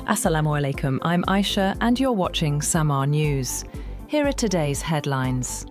Assalamu alaikum, I'm Aisha and you're watching SAMAA News. Here are today's headlines.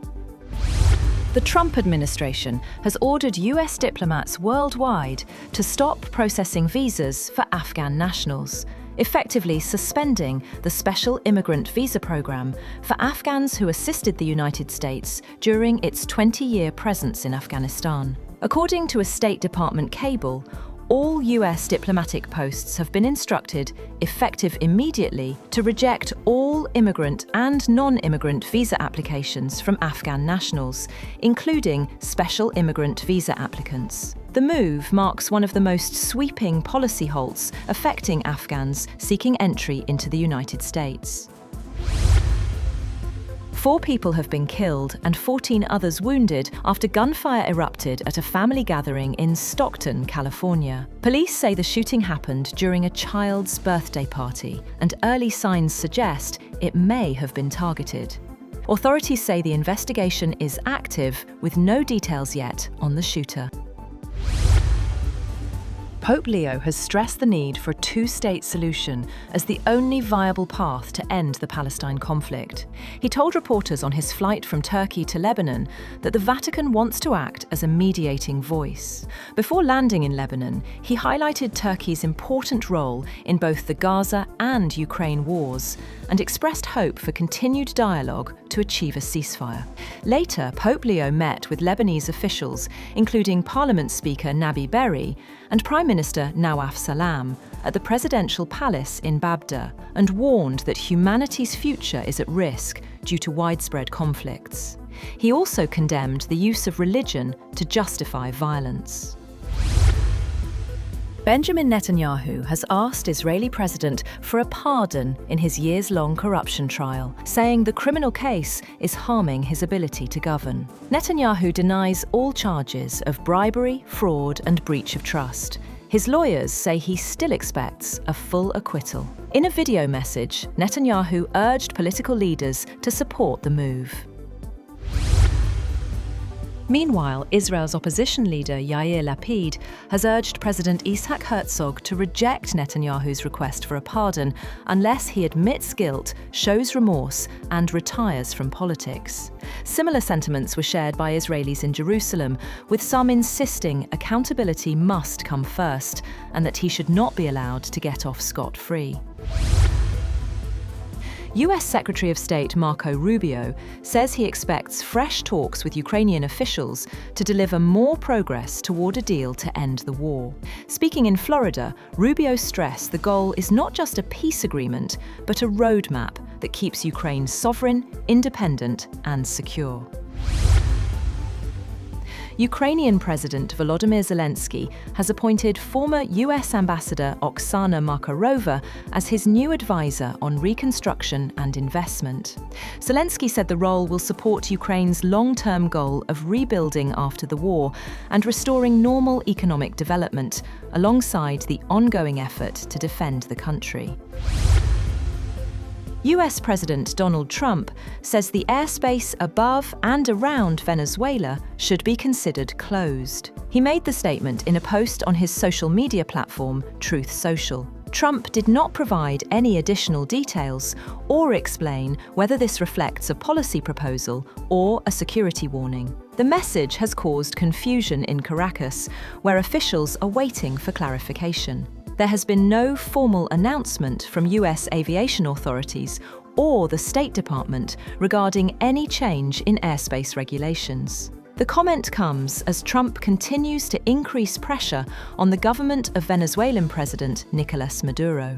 The Trump administration has ordered US diplomats worldwide to stop processing visas for Afghan nationals, effectively suspending the special immigrant visa program for Afghans who assisted the United States during its 20-year presence in Afghanistan. According to a State Department cable, all US diplomatic posts have been instructed, effective immediately, to reject all immigrant and non-immigrant visa applications from Afghan nationals, including special immigrant visa applicants. The move marks one of the most sweeping policy halts affecting Afghans seeking entry into the United States. 4 people have been killed and 14 others wounded after gunfire erupted at a family gathering in Stockton, California. Police say the shooting happened during a child's birthday party, and early signs suggest it may have been targeted. Authorities say the investigation is active, with no details yet on the shooter. Pope Leo has stressed the need for a two-state solution as the only viable path to end the Palestine conflict. He told reporters on his flight from Turkey to Lebanon that the Vatican wants to act as a mediating voice. Before landing in Lebanon, he highlighted Turkey's important role in both the Gaza and Ukraine wars and expressed hope for continued dialogue to achieve a ceasefire. Later, Pope Leo met with Lebanese officials, including Parliament Speaker Nabi Berri and Prime Minister Nawaf Salam, at the presidential palace in Babda, and warned that humanity's future is at risk due to widespread conflicts. He also condemned the use of religion to justify violence. Benjamin Netanyahu has asked Israeli President for a pardon in his years-long corruption trial, saying the criminal case is harming his ability to govern. Netanyahu denies all charges of bribery, fraud, and breach of trust. His lawyers say he still expects a full acquittal. In a video message, Netanyahu urged political leaders to support the move. Meanwhile, Israel's opposition leader Yair Lapid has urged President Isaac Herzog to reject Netanyahu's request for a pardon unless he admits guilt, shows remorse, and retires from politics. Similar sentiments were shared by Israelis in Jerusalem, with some insisting accountability must come first and that he should not be allowed to get off scot-free. US Secretary of State Marco Rubio says he expects fresh talks with Ukrainian officials to deliver more progress toward a deal to end the war. Speaking in Florida, Rubio stressed the goal is not just a peace agreement, but a roadmap that keeps Ukraine sovereign, independent, and secure. Ukrainian President Volodymyr Zelensky has appointed former US Ambassador Oksana Markarova as his new advisor on reconstruction and investment. Zelensky said the role will support Ukraine's long-term goal of rebuilding after the war and restoring normal economic development, alongside the ongoing effort to defend the country. US President Donald Trump says the airspace above and around Venezuela should be considered closed. He made the statement in a post on his social media platform, Truth Social. Trump did not provide any additional details or explain whether this reflects a policy proposal or a security warning. The message has caused confusion in Caracas, where officials are waiting for clarification. There has been no formal announcement from US aviation authorities or the State Department regarding any change in airspace regulations. The comment comes as Trump continues to increase pressure on the government of Venezuelan President Nicolás Maduro.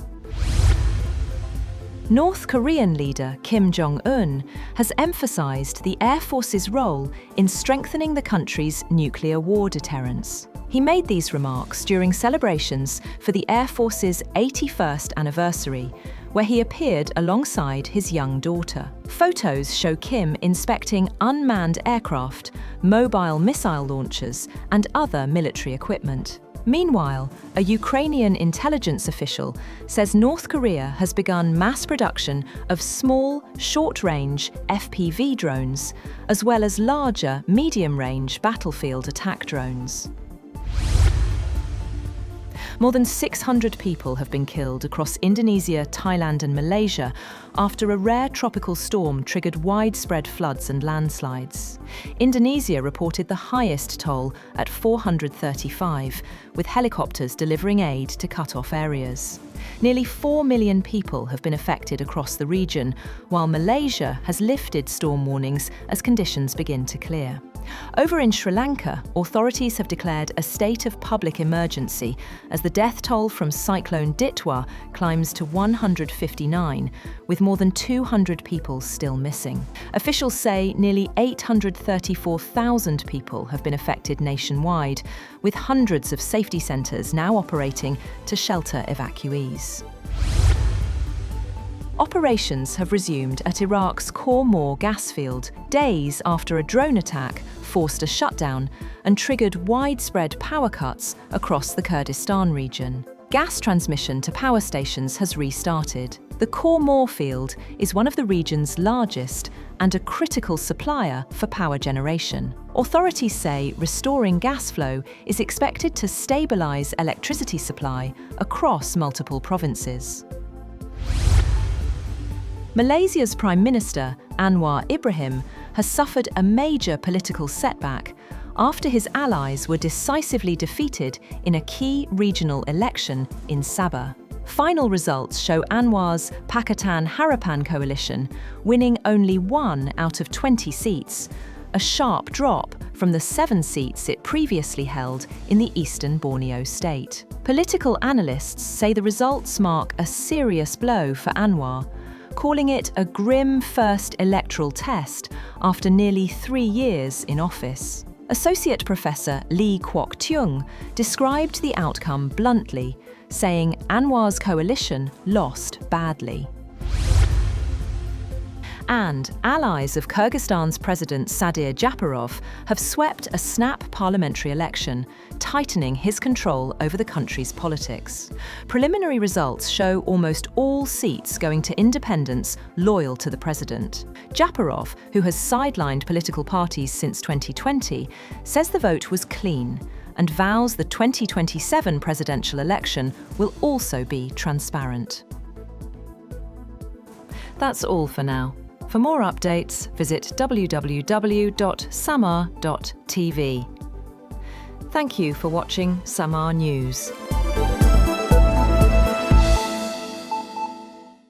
North Korean leader Kim Jong-un has emphasized the Air Force's role in strengthening the country's nuclear war deterrence. He made these remarks during celebrations for the Air Force's 81st anniversary, where he appeared alongside his young daughter. Photos show Kim inspecting unmanned aircraft, mobile missile launchers, and other military equipment. Meanwhile, a Ukrainian intelligence official says North Korea has begun mass production of small, short-range FPV drones, as well as larger, medium-range battlefield attack drones. More than 600 people have been killed across Indonesia, Thailand and Malaysia after a rare tropical storm triggered widespread floods and landslides. Indonesia reported the highest toll at 435, with helicopters delivering aid to cut-off areas. Nearly 4 million people have been affected across the region, while Malaysia has lifted storm warnings as conditions begin to clear. Over in Sri Lanka, authorities have declared a state of public emergency as the death toll from cyclone Ditwah climbs to 159, with more than 200 people still missing. Officials say nearly 834,000 people have been affected nationwide, with hundreds of safety centres now operating to shelter evacuees. Operations have resumed at Iraq's Khor Mor gas field, days after a drone attack forced a shutdown and triggered widespread power cuts across the Kurdistan region. Gas transmission to power stations has restarted. The Khor Mor field is one of the region's largest and a critical supplier for power generation. Authorities say restoring gas flow is expected to stabilise electricity supply across multiple provinces. Malaysia's Prime Minister, Anwar Ibrahim, has suffered a major political setback after his allies were decisively defeated in a key regional election in Sabah. Final results show Anwar's Pakatan Harapan coalition winning only 1 out of 20 seats, a sharp drop from the 7 seats it previously held in the eastern Borneo state. Political analysts say the results mark a serious blow for Anwar, calling it a grim first electoral test after nearly 3 years in office. Associate Professor Lee Kwok Tung described the outcome bluntly, saying Anwar's coalition lost badly. And allies of Kyrgyzstan's President Sadir Japarov have swept a snap parliamentary election, tightening his control over the country's politics. Preliminary results show almost all seats going to independents loyal to the president. Japarov, who has sidelined political parties since 2020, says the vote was clean and vows the 2027 presidential election will also be transparent. That's all for now. For more updates, visit www.samaa.tv. Thank you for watching SAMAA News.